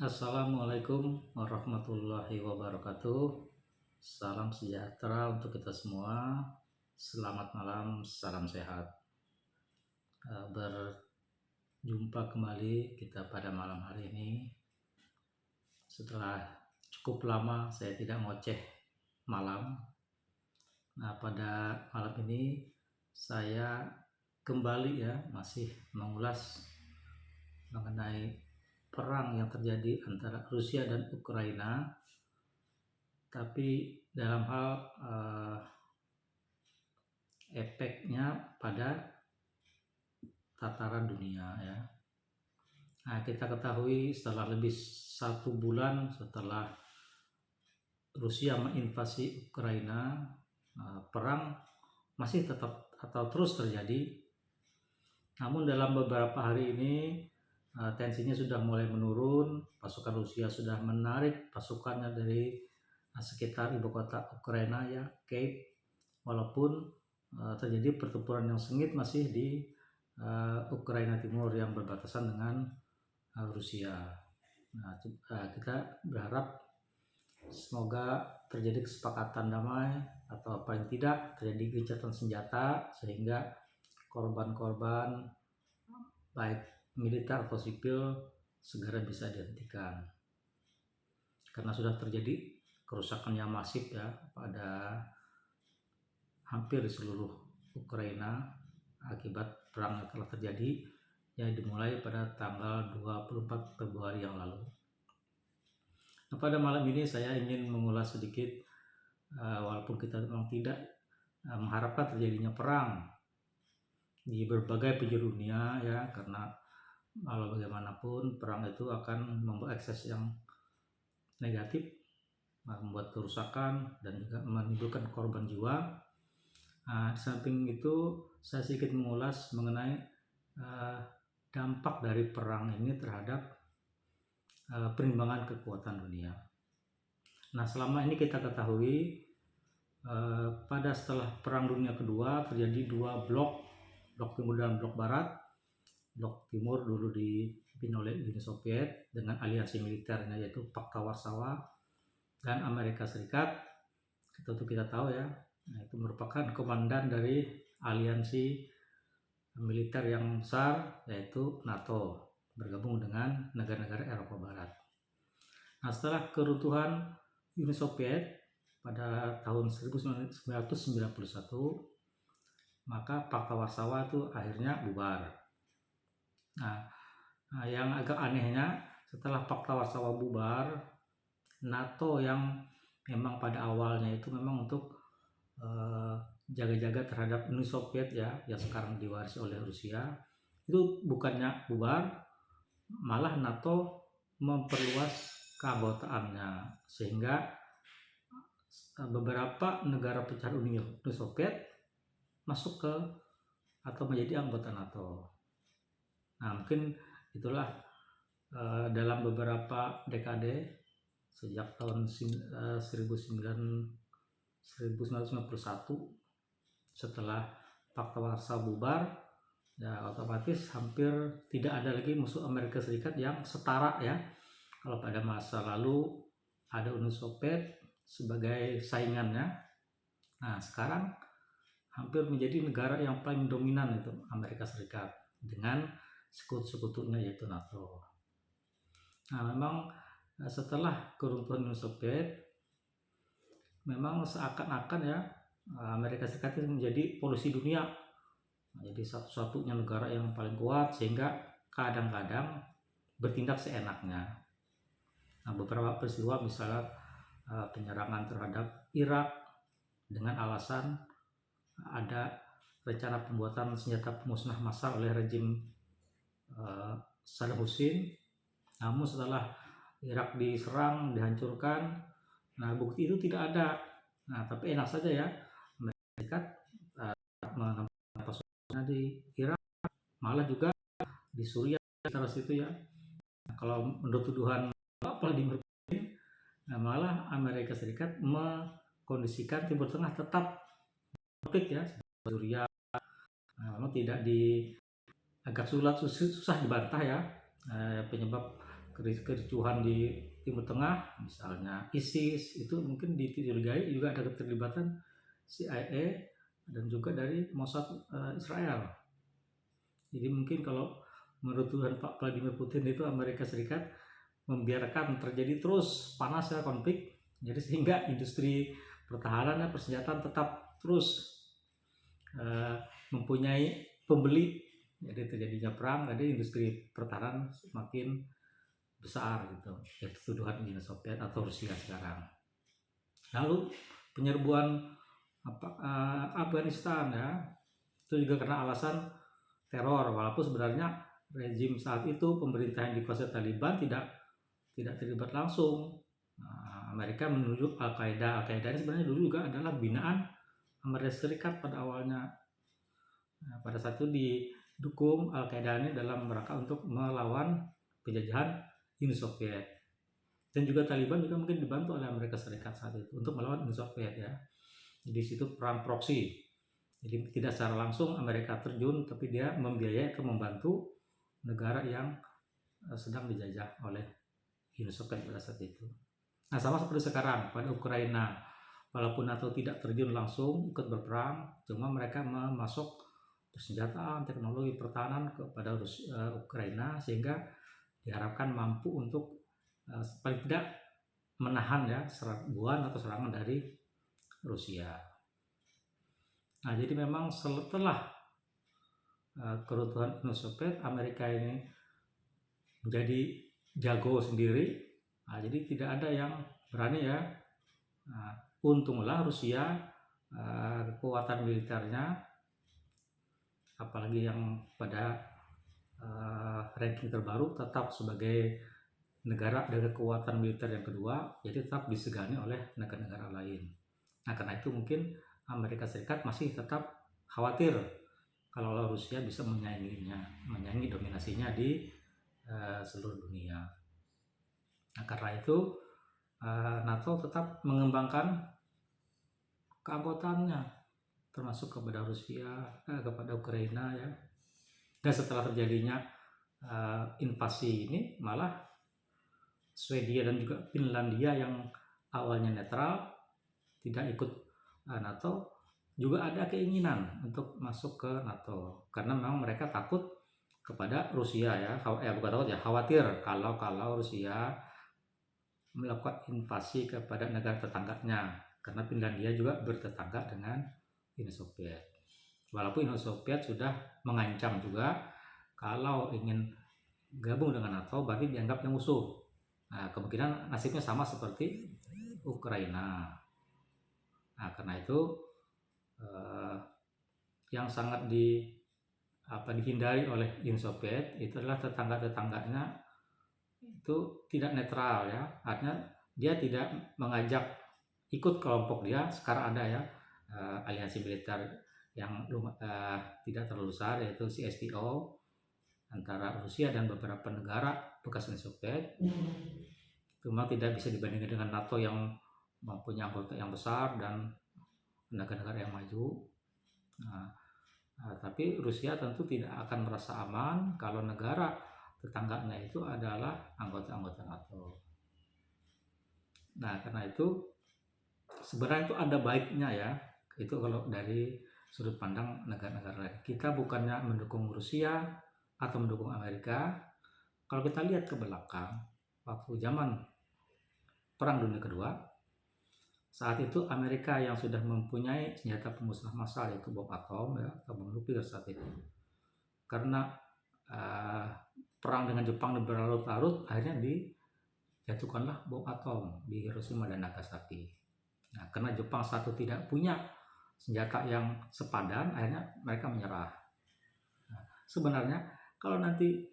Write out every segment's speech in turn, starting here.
Assalamualaikum warahmatullahi wabarakatuh. Salam sejahtera untuk kita semua. Selamat malam, salam sehat. Berjumpa kembali kita pada malam hari ini. Setelah cukup lama saya tidak ngoceh malam. Nah, pada malam ini saya kembali masih mengulas mengenai perang yang terjadi antara Rusia dan Ukraina, tapi dalam hal efeknya pada tataran dunia ya. Nah, kita ketahui setelah lebih 1 bulan setelah Rusia menginvasi Ukraina, perang masih tetap atau terus terjadi. Namun dalam beberapa hari ini tensinya sudah mulai menurun. Pasukan Rusia sudah menarik pasukannya dari sekitar ibu kota Ukraina ya, Kiev. Walaupun terjadi pertempuran yang sengit masih di Ukraina Timur yang berbatasan dengan Rusia. Nah, kita berharap semoga terjadi kesepakatan damai atau paling tidak terjadi gencatan senjata sehingga korban-korban baik militer atau sipil segera bisa dihentikan, karena sudah terjadi kerusakan yang masif ya pada hampir di seluruh Ukraina akibat perang yang telah terjadi yang dimulai pada tanggal 24 Februari yang lalu. Nah, pada malam ini saya ingin mengulas sedikit, walaupun kita memang tidak mengharapkan terjadinya perang di berbagai penjuru dunia ya, karena walau bagaimanapun perang itu akan membawa ekses yang negatif, membuat kerusakan dan juga menimbulkan korban jiwa. Di samping itu saya sedikit mengulas mengenai dampak dari perang ini terhadap perimbangan kekuatan dunia. Nah, selama ini kita ketahui pada setelah Perang Dunia Kedua terjadi 2 blok timur dan blok barat. Blok timur dulu dipimpin oleh Uni Soviet dengan aliansi militernya yaitu Pakta Warsawa dan Amerika Serikat. Tentu kita tahu ya, itu merupakan komandan dari aliansi militer yang besar yaitu NATO, bergabung dengan negara-negara Eropa Barat. Nah, setelah keruntuhan Uni Soviet pada tahun 1991, maka Pakta Warsawa itu akhirnya bubar. Nah, yang agak anehnya setelah Pakta Warsawa bubar, NATO yang memang pada awalnya itu memang untuk jaga-jaga terhadap Uni Soviet ya, yang sekarang diwarisi oleh Rusia, itu bukannya bubar, malah NATO memperluas keanggotaannya sehingga beberapa negara pecah Uni Soviet masuk ke atau menjadi anggota NATO. Nah, mungkin itulah dalam beberapa dekade sejak tahun 1991 setelah Pakta Warsawa bubar ya, otomatis hampir tidak ada lagi musuh Amerika Serikat yang setara ya. Kalau pada masa lalu ada Uni Soviet sebagai saingannya, nah sekarang hampir menjadi negara yang paling dominan itu Amerika Serikat dengan sekutu-sekutunya yaitu NATO. Nah, memang setelah keruntuhan Uni Soviet memang seakan-akan ya Amerika Serikat itu menjadi polusi dunia, jadi satu-satunya negara yang paling kuat sehingga kadang-kadang bertindak seenaknya. Nah, beberapa peristiwa misalnya penyerangan terhadap Irak dengan alasan ada rencana pembuatan senjata pemusnah massal oleh rejim Saddam Hussein. Namun setelah Irak diserang, dihancurkan, nah bukti itu tidak ada. Nah, tapi enak saja ya Amerika menempatkan pasukannya di Irak, malah juga di Suriah sekitar situ ya. Nah, kalau menurut tuduhan Vladimir Putin, nah malah Amerika Serikat mengkondisikan Timur Tengah tetap konflik ya, Suriah. Nah, memang tidak agak susah dibantah ya penyebab kericuhan di Timur Tengah, misalnya ISIS, itu mungkin dicurigai juga ada keterlibatan CIA dan juga dari Mossad Israel. Jadi mungkin kalau menurut Tuhan Pak Vladimir Putin itu Amerika Serikat membiarkan terjadi terus panas ya konflik, jadi sehingga industri pertahanan dan persenjataan tetap terus mempunyai pembeli, jadi terjadinya perang, jadi industri pertahanan semakin besar gitu, yaitu tuduhan Uni Soviet atau Rusia sekarang. Lalu penyerbuan Afghanistan ya, itu juga karena alasan teror, walaupun sebenarnya rezim saat itu pemerintah yang dikuasai Taliban tidak terlibat langsung. Amerika menunjuk Al-Qaeda ini sebenarnya dulu juga adalah binaan Amerika Serikat pada awalnya. Pada saat itu didukung Al-Qaeda ini dalam rangka untuk melawan penjajahan Uni Soviet, dan juga Taliban juga mungkin dibantu oleh Amerika Serikat saat itu untuk melawan Uni Soviet ya. Jadi situ perang proksi, jadi tidak secara langsung Amerika terjun, tapi dia membiayai atau membantu negara yang sedang dijajah oleh Uni Soviet pada saat itu. Nah, sama seperti sekarang pada Ukraina, walaupun NATO tidak terjun langsung ikut berperang, cuma mereka memasok persenjataan, teknologi pertahanan kepada Ukraina, sehingga diharapkan mampu untuk paling tidak menahan ya serbuan atau serangan dari Rusia. Nah, jadi memang setelah keruntuhan Uni Soviet, Amerika ini menjadi jago sendiri. Nah, jadi tidak ada yang berani ya. Nah, untunglah Rusia kekuatan militernya, apalagi yang pada ranking terbaru tetap sebagai negara dengan kekuatan militer yang kedua, jadi tetap disegani oleh negara-negara lain. Nah, karena itu mungkin Amerika Serikat masih tetap khawatir kalau Rusia bisa menyaingi dominasinya di seluruh dunia. Nah, karena itu NATO tetap mengembangkan keanggotaannya, termasuk kepada Rusia, kepada Ukraina ya. Dan setelah terjadinya invasi ini, malah Swedia dan juga Finlandia yang awalnya netral, tidak ikut NATO, juga ada keinginan untuk masuk ke NATO, karena memang mereka takut kepada Rusia ya, bukan takut ya, khawatir kalau Rusia melakukan invasi kepada negara tetangganya, karena Finlandia juga bertetangga dengan Uni Soviet. Walaupun Uni Soviet sudah mengancam juga kalau ingin gabung dengan NATO berarti dianggapnya musuh. Nah, kemungkinan nasibnya sama seperti Ukraina. Nah, karena itu yang sangat dihindari oleh Uni Soviet itu adalah tetangga-tetangganya itu tidak netral ya, artinya dia tidak mengajak ikut kelompok dia. Sekarang ada ya aliansi militer yang tidak terlalu besar, yaitu CSTO antara Rusia dan beberapa negara bekas Uni Soviet. Cuma tidak bisa dibandingkan dengan NATO yang mempunyai anggota yang besar dan negara-negara yang maju. Tapi Rusia tentu tidak akan merasa aman kalau negara tetangganya itu adalah anggota-anggota NATO. Nah, karena itu sebenarnya itu ada baiknya ya, itu kalau dari sudut pandang negara-negara lain. Kita bukannya mendukung Rusia atau mendukung Amerika. Kalau kita lihat ke belakang, waktu zaman Perang Dunia Kedua, saat itu Amerika yang sudah mempunyai senjata pemusnah massal, yaitu bom atom ya, atau bom nuklir saat itu. Karena perang dengan Jepang berlarut-larut, akhirnya dijatuhkanlah bom atom di Hiroshima dan Nagasaki. Nah, karena Jepang satu tidak punya senjata yang sepadan, akhirnya mereka menyerah. Nah, sebenarnya kalau nanti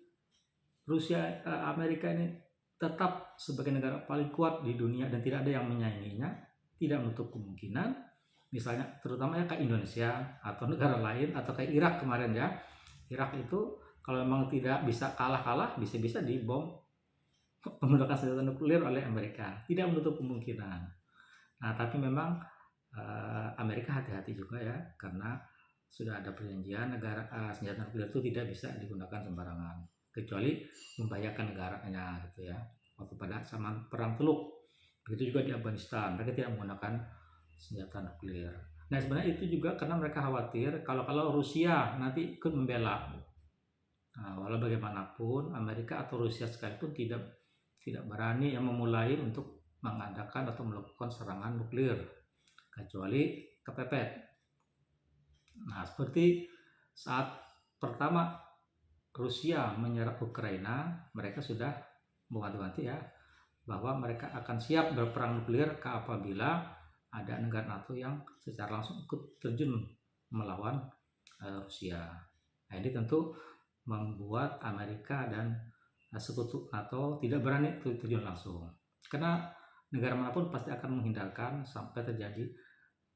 Amerika ini tetap sebagai negara paling kuat di dunia dan tidak ada yang menyainginya, tidak menutup kemungkinan, misalnya terutama ya kayak Indonesia atau negara lain atau kayak Irak kemarin ya. Irak itu kalau memang tidak bisa kalah, bisa-bisa dibom menggunakan senjata nuklir oleh Amerika. Tidak menutup kemungkinan. Nah, tapi memang Amerika hati-hati juga ya, karena sudah ada perjanjian negara senjata nuklir itu tidak bisa digunakan sembarangan, kecuali membahayakan negaranya gitu ya. Waktu pada zaman perang Teluk, begitu juga di Afghanistan, mereka tidak menggunakan senjata nuklir. Nah sebenarnya itu juga karena mereka khawatir kalau Rusia nanti ikut membela. Nah, walau bagaimanapun Amerika atau Rusia sekalipun tidak berani yang memulai untuk mengadakan atau melakukan serangan nuklir kecuali kepepet. Nah, seperti saat pertama Rusia menyerang Ukraina, mereka sudah mewanti-wanti ya bahwa mereka akan siap berperang nuklir apabila ada negara NATO yang secara langsung ikut terjun melawan Rusia. Nah, ini tentu membuat Amerika dan sekutu NATO tidak berani terjun langsung. Karena negara manapun pasti akan menghindarkan sampai terjadi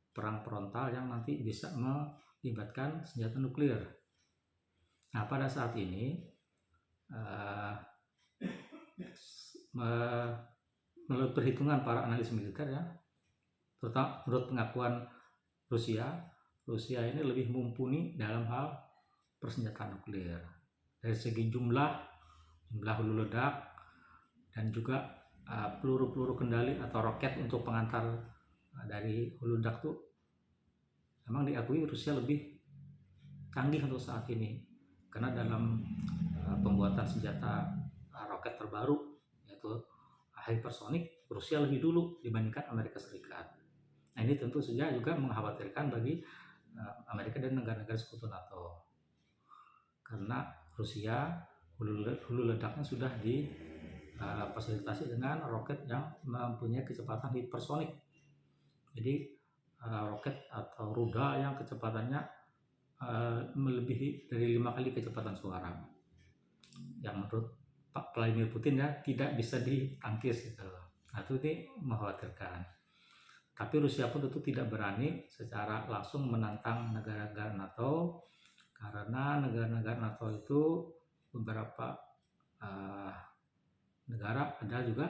perang frontal yang nanti bisa melibatkan senjata nuklir. Nah, pada saat ini menurut perhitungan para analis militer ya, terutama menurut pengakuan Rusia ini lebih mumpuni dalam hal persenjataan nuklir dari segi jumlah hulu ledak dan juga peluru kendali atau roket untuk pengantar dari hulu ledak tuh memang diakui Rusia lebih canggih untuk saat ini, karena dalam pembuatan senjata roket terbaru yaitu hypersonic, Rusia lebih dulu dibandingkan Amerika Serikat. Nah ini tentu saja juga mengkhawatirkan bagi Amerika dan negara-negara sekutu NATO, karena Rusia hulu ledaknya sudah difasilitasi dengan roket yang mempunyai kecepatan hypersonic. Jadi roket atau rudal yang kecepatannya melebihi dari 5 kali kecepatan suara, yang menurut Pak Vladimir Putin ya tidak bisa ditangkis gitu. Nah itu mengkhawatirkan. Tapi Rusia pun tentu tidak berani secara langsung menantang negara-negara NATO, karena negara-negara NATO itu beberapa negara ada juga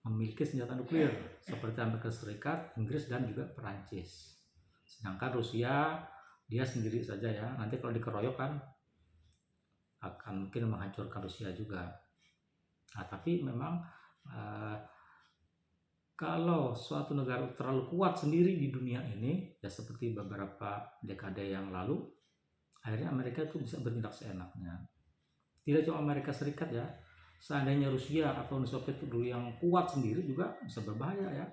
memiliki senjata nuklir seperti Amerika Serikat, Inggris dan juga Perancis. Sedangkan Rusia dia sendiri saja ya, nanti kalau dikeroyok kan akan mungkin menghancurkan Rusia juga. Nah, tapi memang kalau suatu negara terlalu kuat sendiri di dunia ini ya, seperti beberapa dekade yang lalu, akhirnya Amerika itu bisa bertindak seenaknya. Tidak cuma Amerika Serikat ya, seandainya Rusia atau Uni Soviet dulu yang kuat sendiri juga bisa berbahaya ya.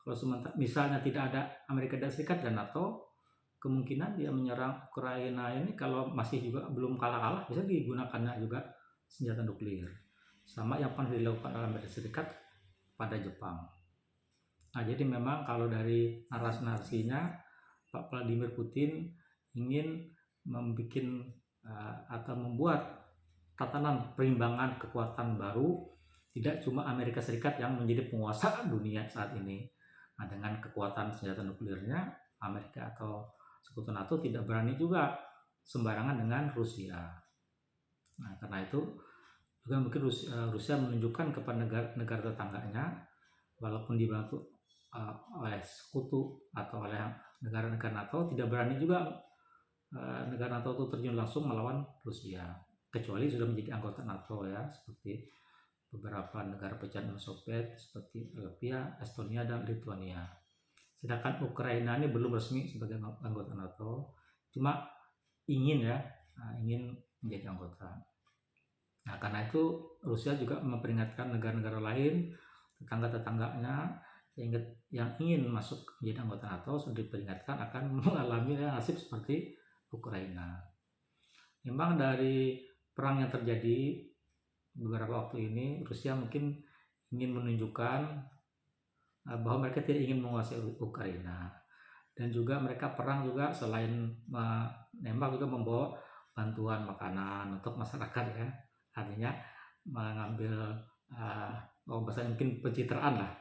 Kalau misalnya tidak ada Amerika Serikat dan NATO, kemungkinan dia menyerang Ukraina ini kalau masih juga belum kalah-kalah bisa digunakannya juga senjata nuklir, sama yang pernah dilakukan oleh Amerika Serikat pada Jepang. Nah jadi memang kalau dari narasi-narasinya Pak Vladimir Putin ingin membuat tatanan perimbangan kekuatan baru, tidak cuma Amerika Serikat yang menjadi penguasa dunia saat ini. Nah, dengan kekuatan senjata nuklirnya, Amerika atau sekutu NATO tidak berani juga sembarangan dengan Rusia. Nah, karena itu juga mungkin Rusia menunjukkan kepada negara tetangganya, walaupun dibantu oleh sekutu atau oleh negara-negara NATO, tidak berani juga negara NATO itu terjun langsung melawan Rusia, kecuali sudah menjadi anggota NATO ya, seperti beberapa negara pecahan Uni Soviet seperti Latvia, Estonia, dan Lithuania. Sedangkan Ukraina ini belum resmi sebagai anggota NATO, cuma ingin menjadi anggota. Nah, karena itu Rusia juga memperingatkan negara-negara lain, tetangga-tetangganya yang ingin masuk menjadi anggota NATO sudah diperingatkan akan mengalami nasib seperti Ukraina. Memang dari perang yang terjadi beberapa waktu ini, Rusia mungkin ingin menunjukkan bahwa mereka tidak ingin menguasai Ukraina, dan juga mereka perang juga selain menembak juga membawa bantuan makanan untuk masyarakat ya, artinya mengambil bahasanya mungkin pencitraan lah,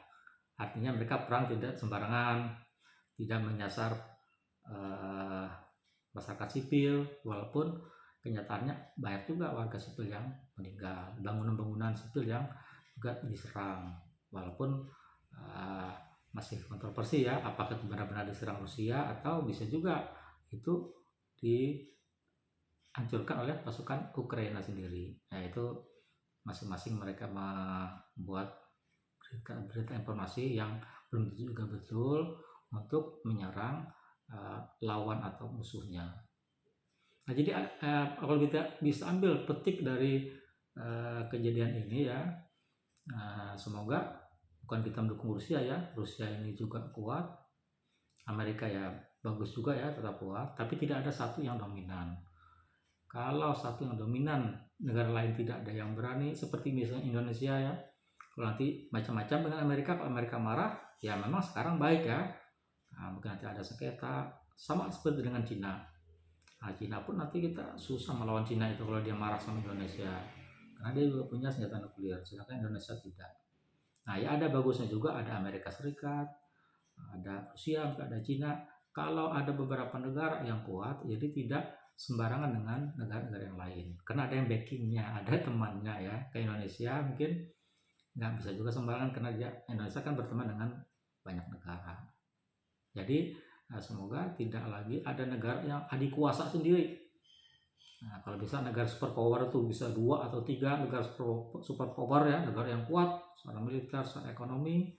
artinya mereka perang tidak sembarangan, tidak menyasar masyarakat sipil, walaupun kenyataannya banyak juga warga sipil yang meninggal, bangunan-bangunan sipil yang juga diserang, walaupun masih kontroversi ya, apakah itu benar-benar diserang Rusia atau bisa juga itu dihancurkan oleh pasukan Ukraina sendiri. Yaitu masing-masing mereka membuat berita informasi yang belum tentu juga betul untuk menyerang lawan atau musuhnya. Nah, jadi kalau kita bisa ambil petik dari kejadian ini ya, semoga bukan kita mendukung Rusia ya, Rusia ini juga kuat, Amerika ya bagus juga ya, tetap kuat, tapi tidak ada satu yang dominan. Kalau satu yang dominan, negara lain tidak ada yang berani, seperti misalnya Indonesia ya, kalau nanti macam-macam dengan Amerika, kalau Amerika marah, ya memang sekarang baik ya, mungkin nanti ada sengketa, sama seperti dengan Cina. Nah, Cina pun nanti kita susah melawan Cina itu kalau dia marah sama Indonesia, karena dia juga punya senjata nuklir, sedangkan Indonesia tidak. Nah, ya ada bagusnya juga, ada Amerika Serikat, ada Rusia, ada Cina. Kalau ada beberapa negara yang kuat, jadi tidak sembarangan dengan negara-negara yang lain, karena ada yang backingnya, ada temannya ya. Ke Indonesia mungkin nggak bisa juga sembarangan, karena Indonesia kan berteman dengan banyak negara. Jadi semoga tidak lagi ada negara yang adik kuasa sendiri. Nah, kalau bisa negara superpower itu bisa 2 atau 3 negara superpower ya, negara yang kuat secara militer, secara ekonomi,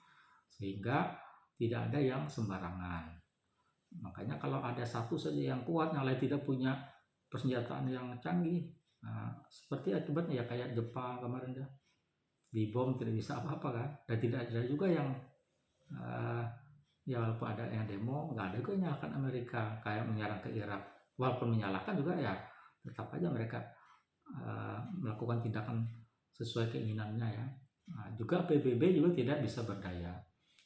sehingga tidak ada yang sembarangan. Makanya kalau ada satu saja yang kuat, yang lain tidak punya persenjataan yang canggih, nah, seperti akibatnya ya kayak Jepang kemarin ya, dibom tidak bisa apa-apa kan, dan tidak ada juga yang ya walaupun ada yang demo, nggak ada juga yang menyalahkan Amerika kayak menyerang ke Irak. Walaupun menyalahkan juga ya tetap aja mereka melakukan tindakan sesuai keinginannya ya. Nah, juga PBB juga tidak bisa berdaya.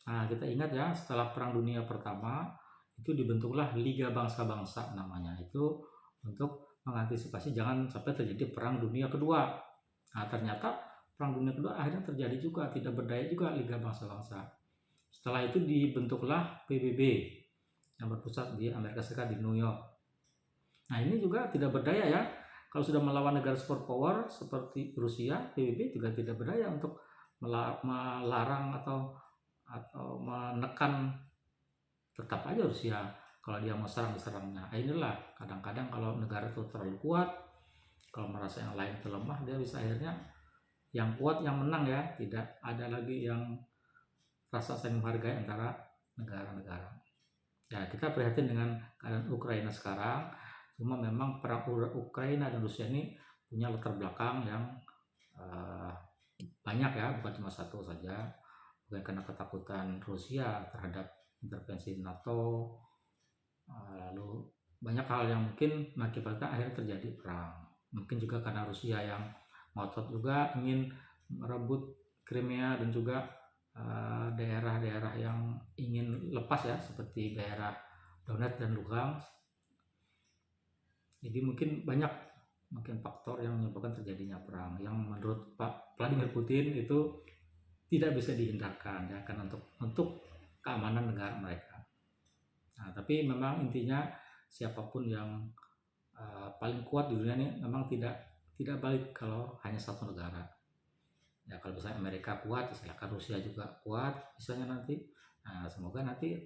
Nah, kita ingat ya, setelah Perang Dunia Pertama itu dibentuklah Liga Bangsa-Bangsa namanya, itu untuk mengantisipasi jangan sampai terjadi Perang Dunia Kedua. Nah, ternyata Perang Dunia Kedua akhirnya terjadi juga, tidak berdaya juga Liga Bangsa-Bangsa. Setelah itu dibentuklah PBB yang berpusat di Amerika Serikat di New York. Nah, ini juga tidak berdaya ya. Kalau sudah melawan negara superpower seperti Rusia, PBB juga tidak berdaya untuk melarang atau menekan. Tetap aja Rusia kalau dia mau serangnya. Inilah kadang-kadang kalau negara itu terlalu kuat, kalau merasa yang lain itu lemah, dia bisa akhirnya yang kuat yang menang ya, tidak ada lagi yang rasa saling menghargai antara negara-negara. Ya, kita prihatin dengan keadaan Ukraina sekarang. Cuma memang perang Ukraina dan Rusia ini punya latar belakang yang banyak ya, bukan cuma satu saja. Bukan karena ketakutan Rusia terhadap intervensi NATO, lalu banyak hal yang mungkin mengakibatkan akhirnya terjadi perang. Mungkin juga karena Rusia yang ngotot juga ingin merebut Crimea dan juga daerah-daerah yang ingin lepas ya, seperti daerah Donetsk dan Luhansk. Jadi mungkin banyak faktor yang menyebabkan terjadinya perang yang menurut Pak Vladimir Putin itu tidak bisa dihindarkan ya, kan untuk keamanan negara mereka. Nah, tapi memang intinya siapapun yang paling kuat di dunia ini memang tidak baik kalau hanya satu negara. Ya, kalau misalnya Amerika kuat, silakan Rusia juga kuat, misalnya nanti. Nah, semoga nanti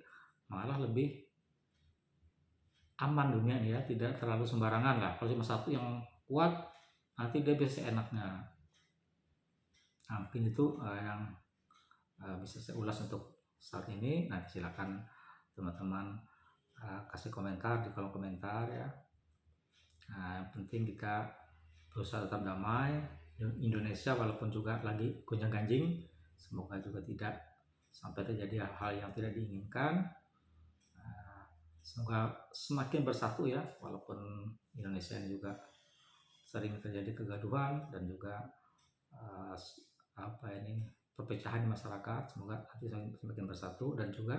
malah lebih aman dunia ini ya, tidak terlalu sembarangan lah. Kalau cuma satu yang kuat, nanti dia bisa seenaknya. Nah, mungkin itu yang bisa saya ulas untuk saat ini. Nanti silakan teman-teman kasih komentar di kolom komentar ya. Nah, yang penting kita berusaha tetap damai. Indonesia walaupun juga lagi gonjang-ganjing, semoga juga tidak sampai terjadi hal yang tidak diinginkan. Semoga semakin bersatu ya, walaupun Indonesia ini juga sering terjadi kegaduhan dan juga perpecahan di masyarakat. Semoga nanti semakin bersatu dan juga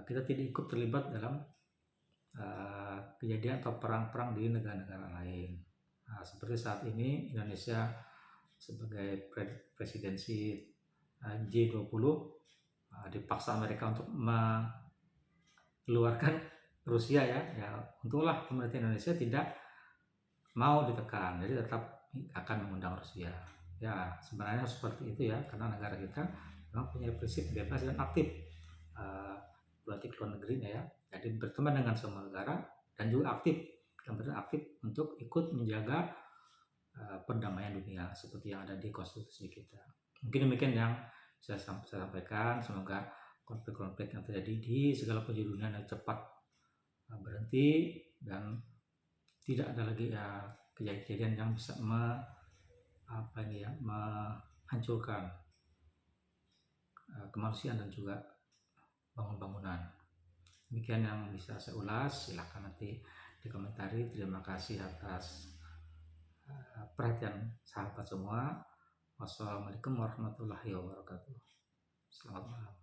kita tidak ikut terlibat dalam kejadian atau perang-perang di negara-negara lain. Nah, seperti saat ini Indonesia sebagai presidensi G20 dipaksa Amerika untuk mengeluarkan Rusia ya. Untunglah pemerintah Indonesia tidak mau ditekan, jadi tetap akan mengundang Rusia. Ya, sebenarnya seperti itu ya, karena negara kita memang punya prinsip bebas dan aktif politik luar negerinya ya. Jadi berteman dengan semua negara dan juga aktif yang aktif untuk ikut menjaga perdamaian dunia seperti yang ada di konstitusi kita. Mungkin demikian yang saya sampaikan. Semoga konflik-konflik yang terjadi di segala penjuru dunia cepat berhenti dan tidak ada lagi kejadian yang bisa menghancurkan kemanusiaan dan juga bangunan-bangunan. Demikian yang bisa saya ulas, silahkan nanti dikomentari. Terima kasih atas perhatian sahabat semua. Wassalamualaikum warahmatullahi wabarakatuh. Selamat malam.